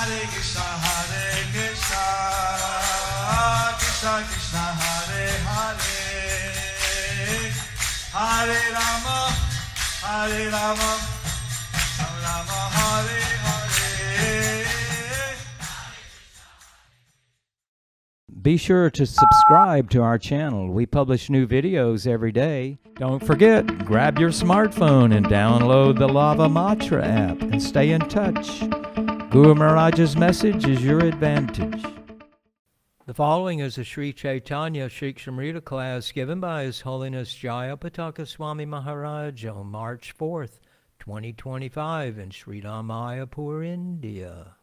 Hare Krishna, Krishna Krishna, Hare Hare, Hare Rama, Rama Rama, Hare Hare. Be sure to subscribe to our channel. We publish new videos every day. Don't forget, grab your smartphone and download the Lava Matra app and stay in touch. Guru Maharaj's message is your advantage. The following is a Śrī Caitanya-śikṣāmṛta class given by His Holiness Jayapataka Swami Maharaj on March 4th, 2025 in Śrī Māyāpur, India.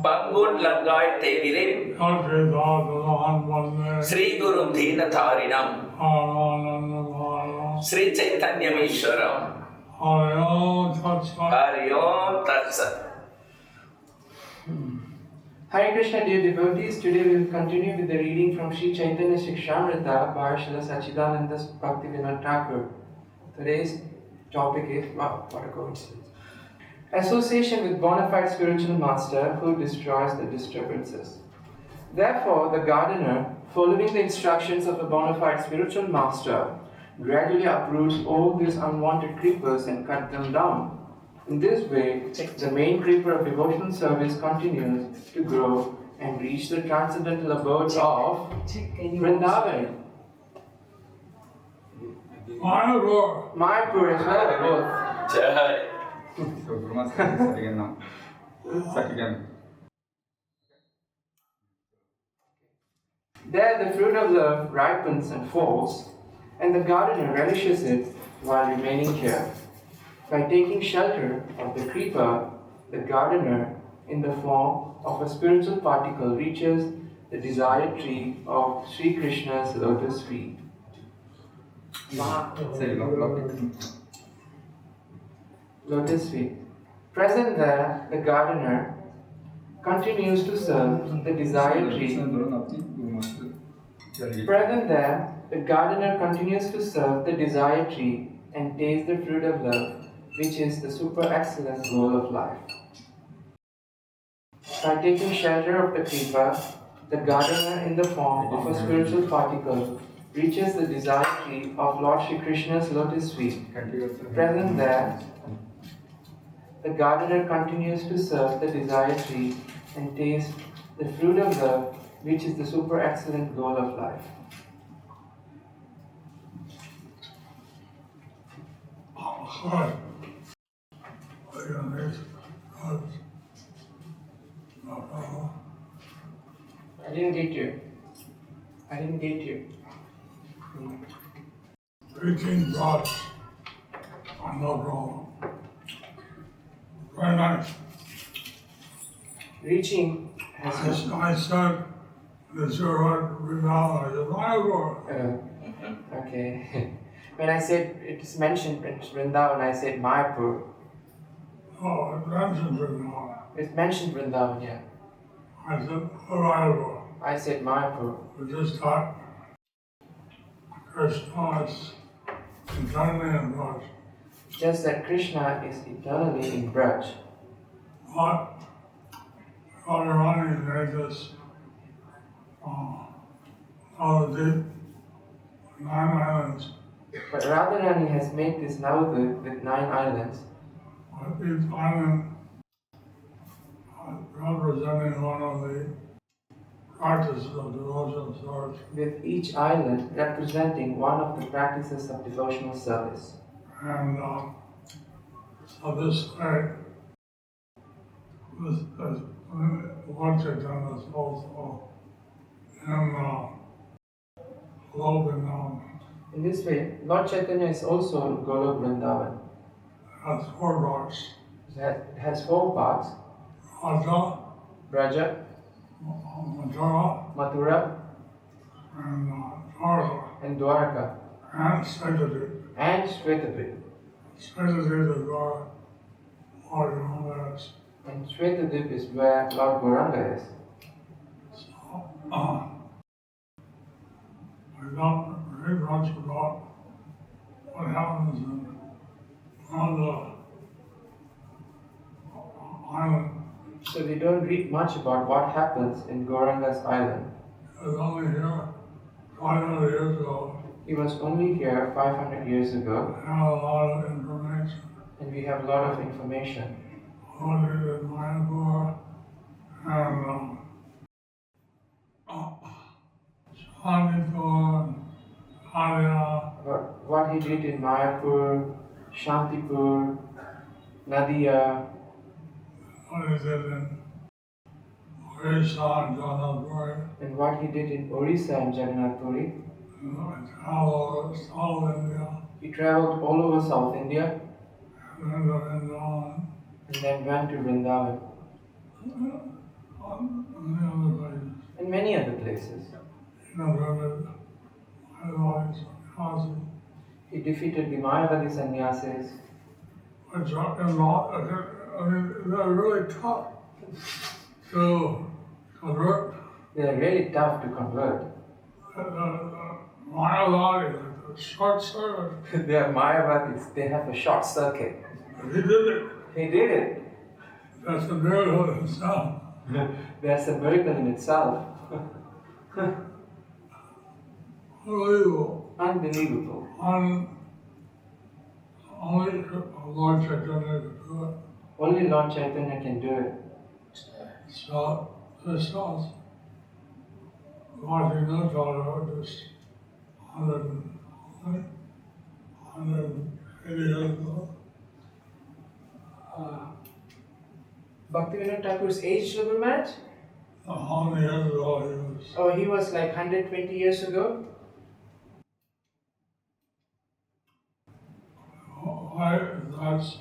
Bangun langgai tegirim Sri Guru Dina Tharinam Śrī Caitanya-śikṣāmṛta Hari Om Tat Sat. Hare Krishna, dear devotees. Today we will continue with the reading from Śrī Caitanya-śikṣāmṛta by Śrīla Sachidananda Bhaktivinoda Thakur. Today's topic is, wow, what a coincidence. Association with bona fide spiritual master who destroys the disturbances. Therefore, the gardener, following the instructions of a bona fide spiritual master, gradually uproots all these unwanted creepers and cut them down. In this way, the main creeper of devotional service continues to grow and reach the transcendental abode of Vrindavan. Mayapur as well, both. Jai. There the fruit of love ripens and falls, and the gardener relishes it while remaining here. By taking shelter of the creeper, the gardener, in the form of a spiritual particle, reaches the desired tree of Sri Krishna's lotus feet. Lotus feet. Present there, the gardener continues to serve the desired tree. Present there, the gardener continues to serve the desired tree and taste the fruit of love, which is the super excellent goal of life. By taking shelter of the creeper, the gardener, in the form of a spiritual particle, reaches the desired tree of Lord Shri Krishna's lotus feet. Present there, the gardener continues to serve the desired tree and taste the fruit of love, which is the super excellent goal of life. I didn't get you. 18 drops on no problem. Very nice. Reaching has I said, it's your right Vrindavan. I said, Mayapur. Okay. When I said it is mentioned in Vrindavan, I said Mayapur. Oh, it mentioned Vrindavan. It's mentioned Vrindavan, yeah. I said, Mayapur. I said Mayapur. We just thought Krishna is eternally in Braj. Just that Krishna is eternally in Braj. But Radharani made this Navadvip, 9 islands. But Radharani has made this Navadvip with 9 islands. Each island representing one of the practices of devotional service. With each island representing one of the practices of devotional service. And so this way, Lord Chaitanya is also in Vrindavan. In this way, Lord Chaitanya is also in Golok Vrindavan. It has 4 parts. It has 4 parts. Raja, Braja, Mathura, and Dwarka, and Dwarka, and Saitadip. and Shvetadvip. Saitadip is where Lord Gauranga is. And Shvetadvip is where Lord Gauranga is. So, I got very much about what happens in one of the So we don't read much about what happens in Gauranga's island. It was only here 500 years ago. He was only here 500 years ago, We have a lot of information. and we have a lot of information. Only in Mayapur and Shantipur, Haria, About what he did in Mayapur, Shantipur, Nadia, what he did in Orissa and Janapur, and what he did in Orissa and Jagannath Puri. all over South India, He traveled all over South India and then to Vrindavan, and then went to Vrindavan many other places. and many other places. You know, otherwise, Kasi, He defeated the Mayavadi sannyasis, which are in law, I mean, they're really tough to convert. They are really tough to convert. Mayavadi, like the short circuit, They are Mayavadis, they have a short circuit. he did it. He did it. That's a miracle in itself. That's a miracle in itself. Unbelievable. Unbelievable. Only Lord Chaitanya could do it. Only Lord Chaitanya can do it. So, this was watching those all just 180 years ago. Bhaktivinoda Thakur's age, Guru Maharaj? How many years ago he was? Oh, he was like 120 years ago. Why that's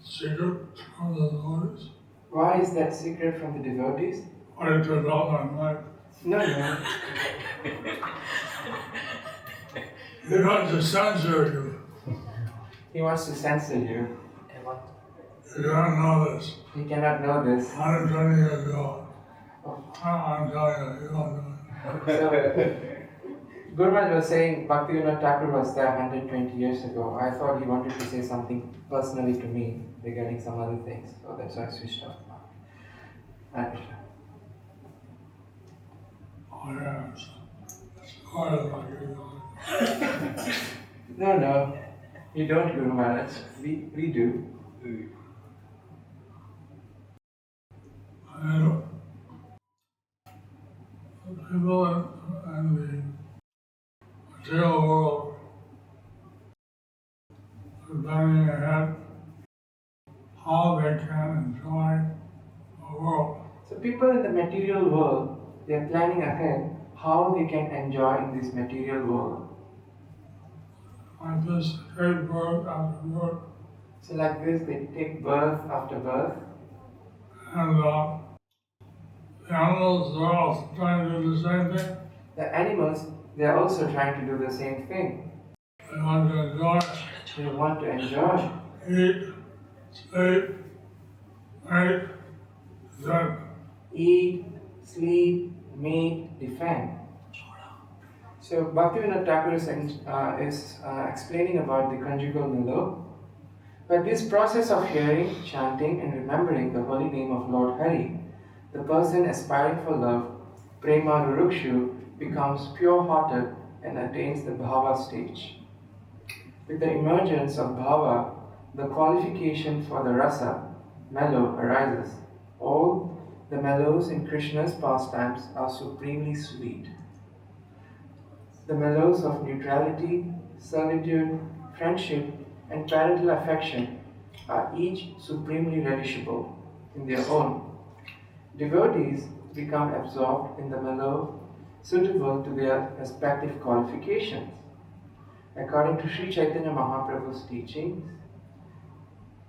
secret from the devotees? Why is that secret from the devotees? Why it turned out on night? No, no. He wants to censor you. He wants to censor you. You don't know this. He cannot know this. 120 years ago. I'm telling you, you don't know. So, Guru Maharaj was saying Bhaktivinoda Thakur was there 120 years ago. I thought he wanted to say something personally to me regarding some other things. So that's why I switched off. Oh, yeah. It's hard like you. No, no. You don't, Guru Maharaj. We do. And the people in the material world are planning ahead how they can enjoy the world. So people in the material world, they are planning ahead how they can enjoy in this material world. Like this, take birth after birth, So like this, they take birth after birth, and the animals are also trying to do the same thing. the animals, they are also trying to do the same thing. They want to enjoy, They want to enjoy, eat, sleep, mate, drink. eat, sleep, mate, defend. So Bhaktivinoda Thakur is explaining about the conjugal milo. But this process of hearing, chanting and remembering the holy name of Lord Hari, the person aspiring for love, prema rurukshu, becomes pure-hearted and attains the bhava stage. With the emergence of bhava, the qualification for the rasa, mellow, arises. All the mellows in Krishna's pastimes are supremely sweet. The mellows of neutrality, servitude, friendship, and parental affection are each supremely relishable in their own. Devotees become absorbed in the mellow suitable to their respective qualifications. According to Śrī Caitanya-Mahaprabhu's teachings,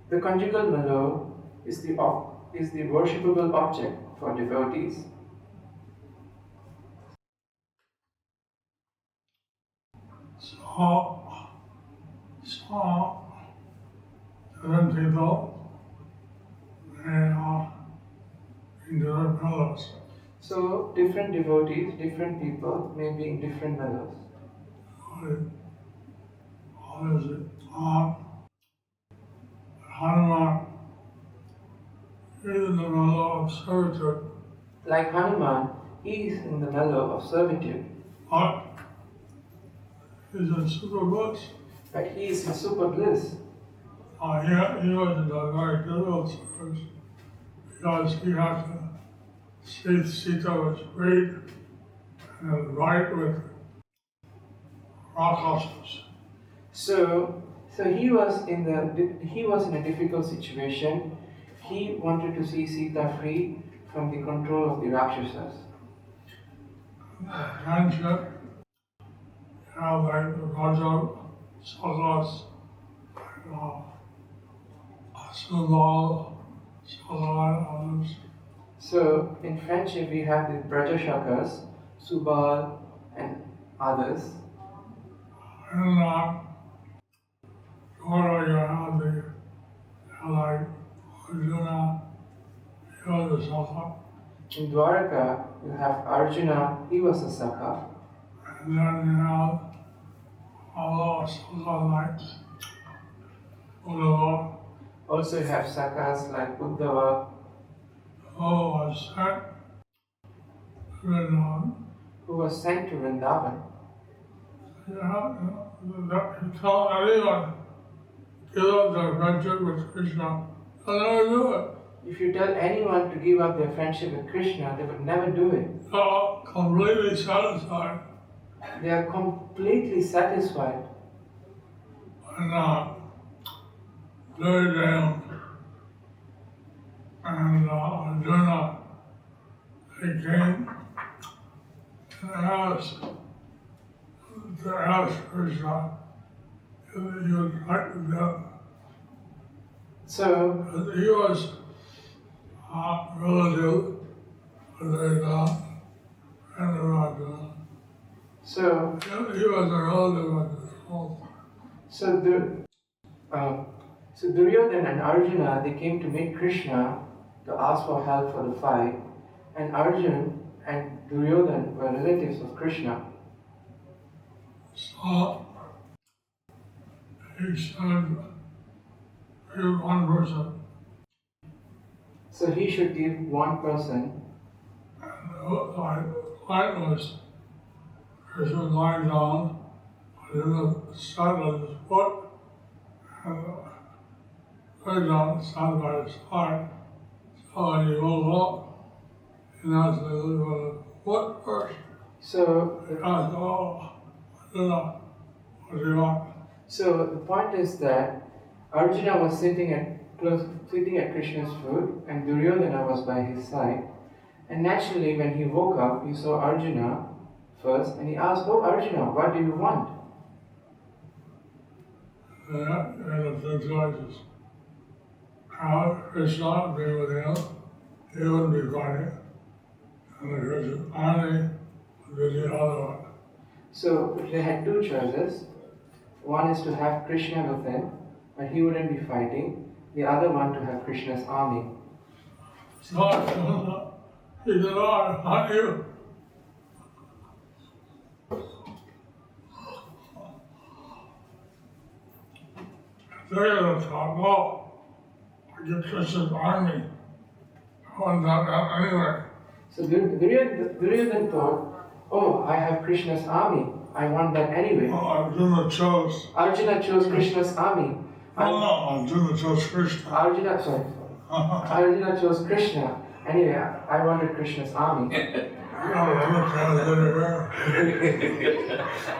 the conjugal mellow is the worshipable object for devotees. So different people may in different colors. So, different devotees, different people may be in different mellows. What is it? Hanuman in the middle of servitude. Like Hanuman, he is in the mellow of servitude, But he's in super bliss. but he is in super bliss. He was in a very difficult service because he had to see Sita was great and right with Rakshasas. So he was in a difficult situation. He wanted to see Sita free from the control of the Rakshasas. Friendship, like the Raja, Sagas, Subal, Sagal, others. So in friendship we have the Brajashakas, Subal and others. And Gora, you have like Arjuna, he was a Sakha. In Dwaraka you have Arjuna, he was a Sakha. And then you have all the Sakha knights, Uddhava, Also you have Sakhas like Uddhava, who was sent to Vrindavan. who was sent to Vrindavan. Yeah, you tell anyone, give up their friendship with Krishna, they'll never do it. If you tell anyone to give up their friendship with Krishna, they would never do it. They're all completely satisfied They are completely satisfied. and they're down. And Arjuna, they came and asked Krishna if he would like to them. So He was relative to Vedanta and Raja. So He was a relative of his home. So Duryodhana and Arjuna, they came to meet Krishna to ask for help for the fight, and Arjuna and Duryodhana were relatives of Krishna. So he said, "You're one person." So he should give one person. And light was, Krishna was lying down, but in the side of his foot, and lay down side by side. So when he woke up, he asked the foot first. So He asked, "Oh, I don't know, what do you want?" So the point is that Arjuna was sitting at Krishna's foot, and Duryodhana was by his side. And naturally, when he woke up, he saw Arjuna first, and he asked, "Oh Arjuna, what do you want?" And the two choices. Krishna would be with him, he wouldn't be fighting. And the Krishna army would be the other one. So they had two choices. One is to have Krishna with him, but he wouldn't be fighting. The other one to have Krishna's army. So he said, "Oh, I want you." They thought, "No, I get Krishna's army. I want that anyway." So Duryodhana thought, "Oh, I have Krishna's army. I want that anyway." Well, Arjuna chose. Arjuna chose Krishna's army. No, Arjuna chose Krishna. Arjuna chose Krishna. Anyway, I wanted Krishna's army.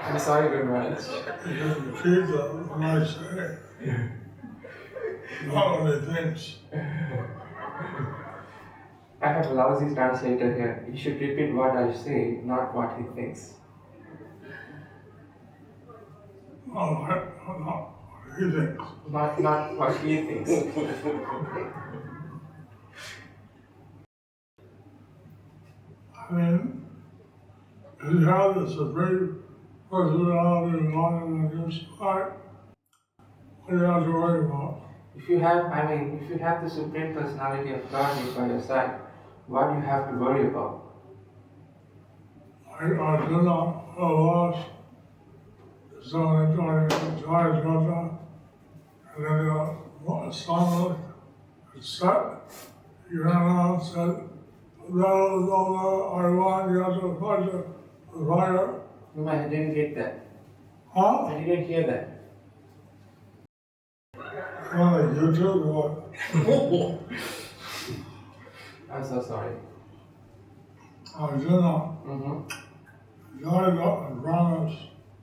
I'm sorry, Guru Maharaj. Repeat that when I say. Not what he thinks. I have a lousy translator here. He should repeat what I say, not what he thinks. Not what he thinks. Not what he thinks. I mean, if you have the supreme personality and life on your side, what do you have to worry about? If you have the Supreme Personality of God by your side, what do you have to worry about? I do not lost so enjoying Jayapataka, and then the sun is set, he ran out and said, "That is all I want, you have to fight the fire." No, I didn't get that. Huh? I didn't hear that. You took what? I'm so sorry. I did not. God promised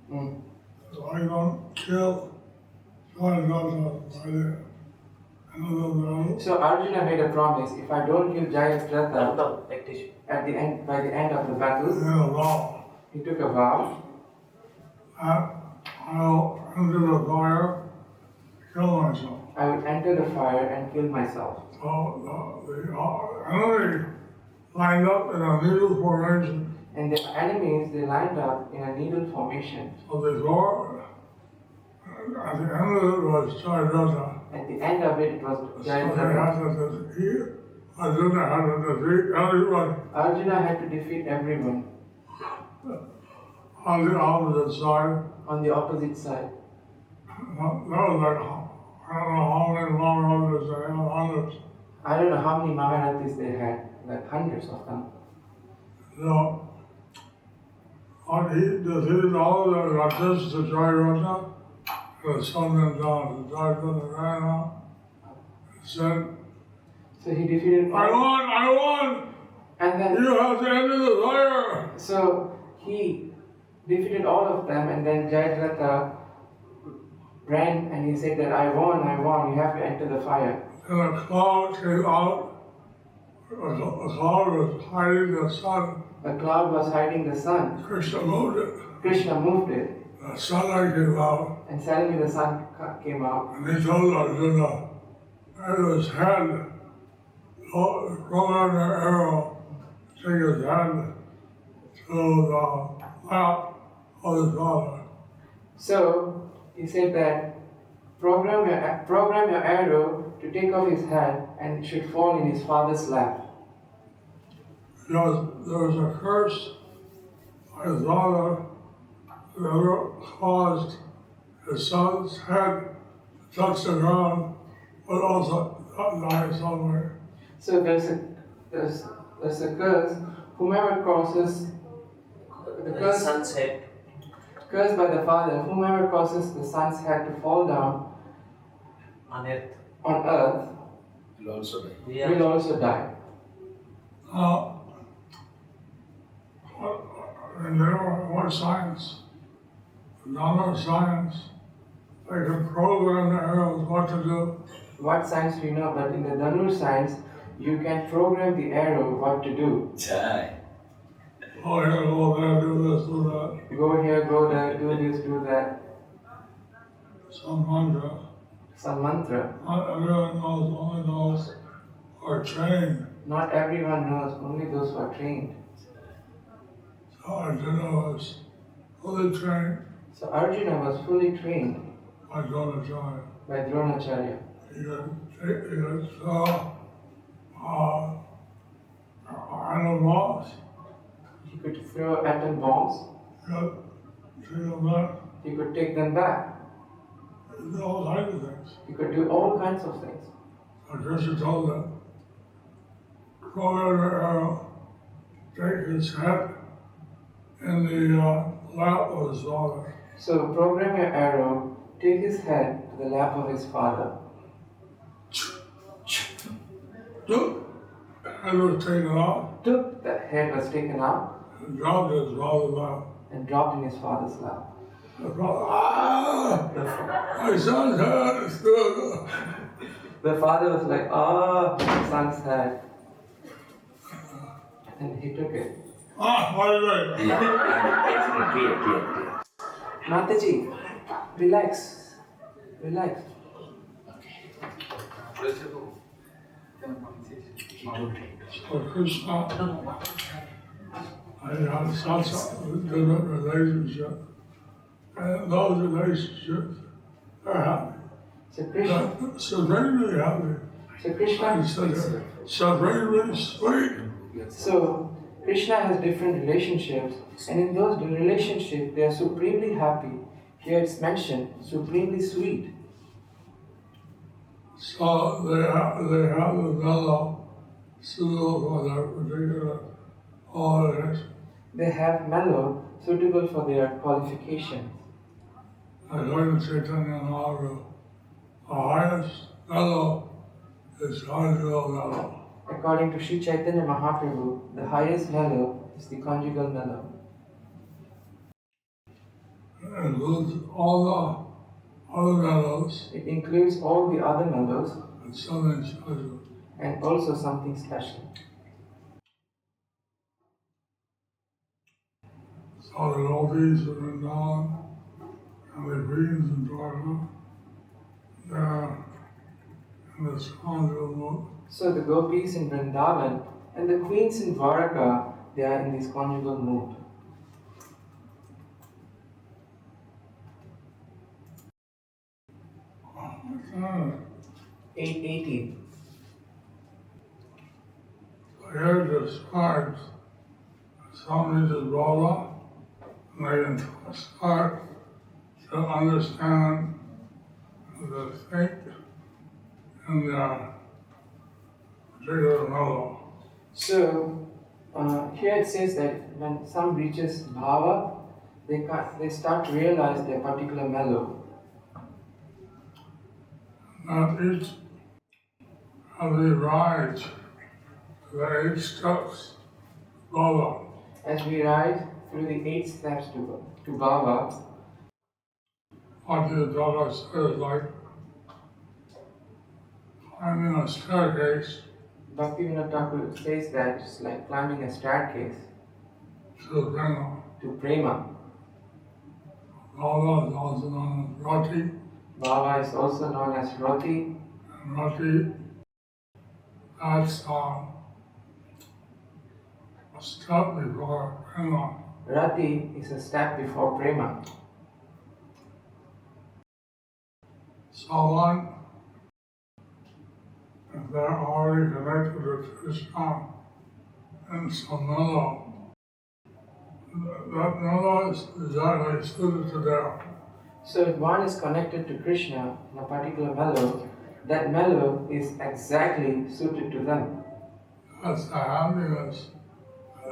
that I don't kill Jayapataka So Arjuna made a promise: if I don't kill Jayapataka at the end, by the end of the battle, he took a vow that I'll enter the fire, kill myself. I would enter the fire and kill myself. So the enemy lined up in a needle formation. And the enemies, they lined up in a needle formation. So they go, at the end of it was Jayapataka. At the end of it, it was So they Jayapataka. had to defeat, Arjuna had to defeat everyone Arjuna had to defeat everyone on the opposite side. on the opposite side. That was like, I don't know how many Maharajas they had, hundreds. I don't know how many Maharathis they had, like hundreds of them. So, he defeated all of the Rajas to Jayapataka, and the sun went down. The Jayapataka ran out and said, So he defeated I all. won! And then, You have to enter the fire! so he defeated all of them, and then Jayapataka ran and he said that I won, you have to enter the fire. And a cloud came out. A cloud was hiding the sun. A cloud was hiding the sun. Krishna moved it. Krishna moved it, The sunlight came out. and suddenly the sun came out. And he told Arjuna, at his head, throw in the arrow, take his head to the lap of his father. So he said that program your arrow to take off his head and it should fall in his father's lap. Because there was a curse by his father that caused his son's head to touch the ground, but also die somewhere. So there's a curse. Whomever causes the curse, Sun's head. cursed by the father, whomever causes the son's head to fall down On earth. on earth will also die. Yeah. will also die. And there were science, non-science, they could program the arrows what to do. What science do you know? But in the Dhanur science, you can program the arrow what to do. Jai. Oh, here, go there, do this, do that. Go here, go there, do this, do that. Some mantra. Some mantra. Not everyone knows, only those who are trained. Not everyone knows, only those who are trained. So Arjuna was fully trained So Arjuna was fully trained by Dronacharya. by Dronacharya. He could saw animals, He could throw atom bombs, he could see them back, he could take them back, he did all kinds of things. he could do all kinds of things. So Krishna told them, throw in the arrow, take his head in the lap of his father. So program your arrow, take his head to the lap of his father. Took, head was taken off, Took the head was taken out and dropped in his father's lap. and dropped in his father's lap. The father, my son's head is still. The father was like, ah, my son's head. And he took it. What is it? Mataji, relax. Relax. So Krishna, I had such a different relationship. And those relationships are happy. So Krishna, Supremely happy. so Krishna, And supremely sweet. so Krishna has different relationships, and in those relationships they are supremely happy. Here it's mentioned, supremely sweet. So they have the mellow suitable for their particular qualities. They have mellow suitable for their qualifications. According to Chaitanya Mahaprabhu, the highest mellow is conjugal mellow. According to Śrī Caitanya-śikṣāmṛta, the highest mellow is the conjugal mellow. It includes all the other mellows It includes all the other mellows and something special. and also something special. So the devotees of Vrindavan and the queens in Dwarka, they're in this conjugal mood. So the gopis in Vrindavan and the queens in Dwaraka, they are in this conjugal mood. What's 818. Here describes Swami is Bala, and they can start to understand the think in their particular mellow. So here it says that when some reaches bhava, they start to realize their particular mellow. Not each of the rides, the 8 steps, Bala. As we ride through the 8 steps to bhava, What the Dada says, like climbing a staircase Bhaktivinoda Thakur says that it's like climbing a staircase to Prema. to prema. Bala is also known as Rati, Bhava is also known as rati, and Rati, that's a step before Prema. rati is a step before prema. So one, if they're already connected with Krishna in some mellow, that mellow is exactly suited to them. So if one is connected to Krishna in a particular mellow, that mellow is exactly suited to them. That's the happiness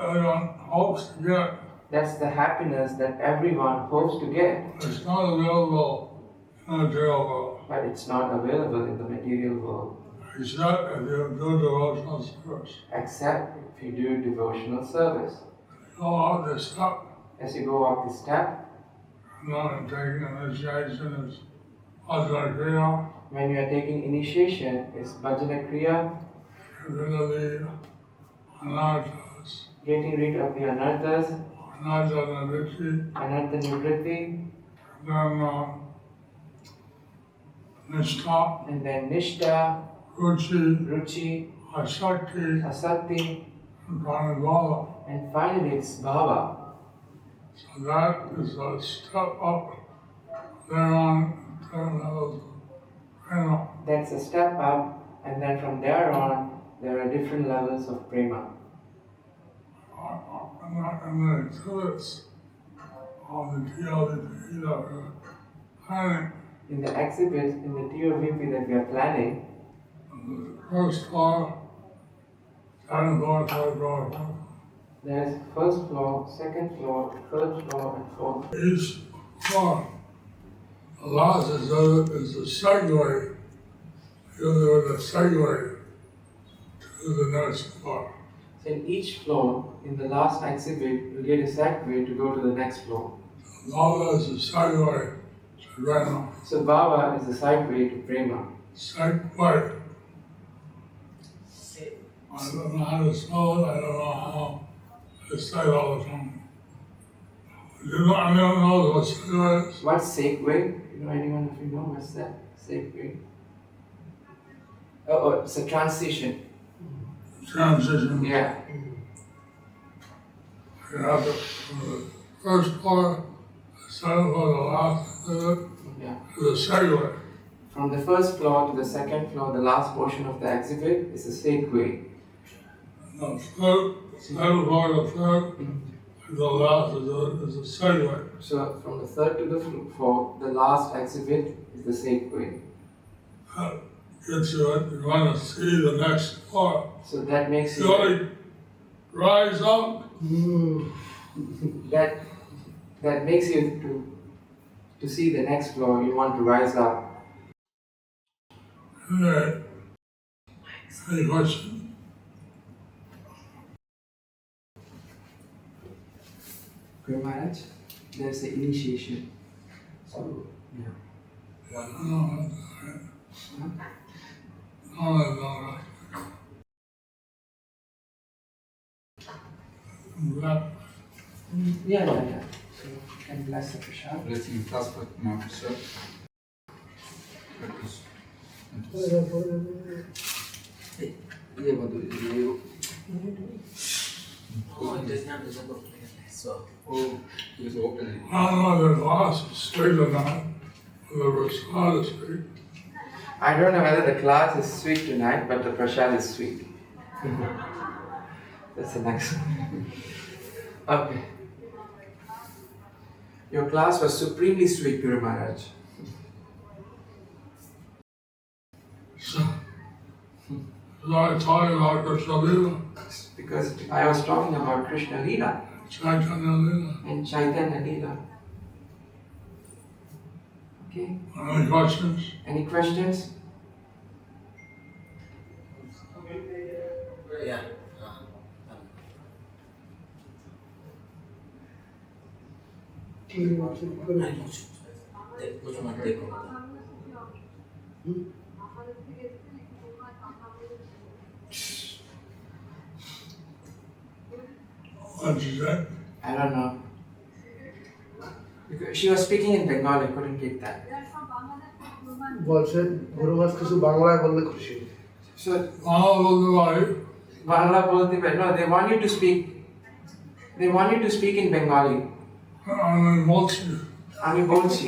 everyone hopes to get. That's the happiness that everyone hopes to get, It's not available in the material world, but it's not available in the material world, except if you do devotional service. except if you do devotional service. You go out this step, As you go up the step, not taking initiation is Bhajana Kriya, when you are taking initiation, it's bhajana kriya, get rid of the anarthas, getting rid of the anarthas, anartha nivritti, anartha nivritti, then nishtha, and then nishta, ruchi, ruchi, asakti, asakti, and pranibhava. and finally it's bhava. So that is a step up thereon to levels of prema. That's a step up, and then from there on, there are different levels of prema. And the exhibits of the TLDP that we're planning, In the exhibits, in the TOVP that we are planning, the first floor, second floor, third floor, there is first floor, second floor, third floor, and fourth. each floor. The last exhibit is the segue, usually with a segue to the next floor. So in each floor, in the last exhibit, you get a segue to go to the next floor. Lava is a segue to Rena. So bhava is the segue to prema. Segue. I don't know how to spell it, I don't know how to say it all the time. You know, I don't know what segue is. What's segue? You know, anyone of you know what's that? Segue. Oh, it's a transition. Transition. Yeah. You have to, from the first floor, the second floor, the last of it, Yeah. to the segue. From the first floor to the second floor, the last portion of the exhibit is a segue. The third, second floor to third, and the last is a segue. So from the third to the fourth, the last exhibit is the segue. get to it, you want to see the next floor. So that makes You you only rise up. that makes you to see the next floor. You want to rise up. Right. Any question? Guru Maharaj, there's the initiation. So yeah. No, Yeah. So you can bless the prasad. Blessing Taspet Master. Oh, it is not visible. So, Oh, it is opening. I don't know if the glass is straight or not, whether it's not straight. I don't know whether the class is sweet tonight, but the prasad is sweet. That's the next one. Okay. Your class was supremely sweet, Guru Maharaj. So I talking about Krishna Lila, Because I was talking about Krishna Lila Chaitanya Lila. and Chaitanya Lila. Okay. Any questions? Any questions? yeah. Which one take over? What did you say? I don't know. Because she was speaking in Bengali, I couldn't get that. বলছেন গুরু মাস কিছু বাংলায় বললে খুশি So, All Bangla bolte no, they want you to speak. They want you to speak in Bengali. I'm multi. আমি বলছি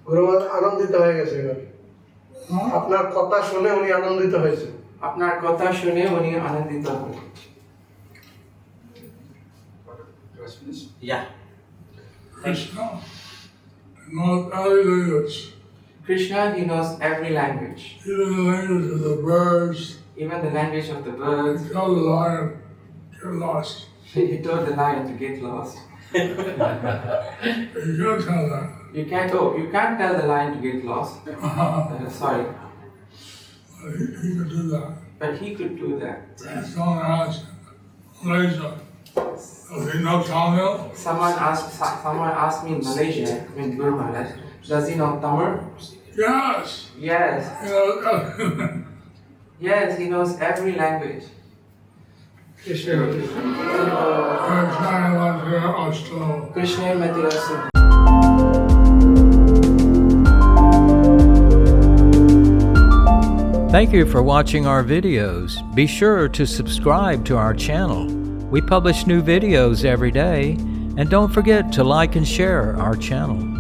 গুরু মাস আনন্দিত হয়ে গেছে এবার আপনার কথা শুনে উনি আনন্দিত হয়েছে আপনার কথা শুনে উনি আনন্দিত হলেন। Just finish. Yeah. Krishna knows every language, Krishna, he knows every language, even the language of the birds. even the language of the birds. Tell the lion, get lost. He told the lion to get lost. You can't tell that. You can't tell the lion to get lost. Sorry, He could do that. but he could do that. He's going to ask Malaysia. Does he know Tamil? Someone asked me in Malaysia, in Guru Maharaj, does he know Tamil? Yes. Yes, You know, yes, he knows every language. Krishna Krishna Krishna Matirasu. Thank you for watching our videos. Be sure to subscribe to our channel. We publish new videos every day, and don't forget to like and share our channel.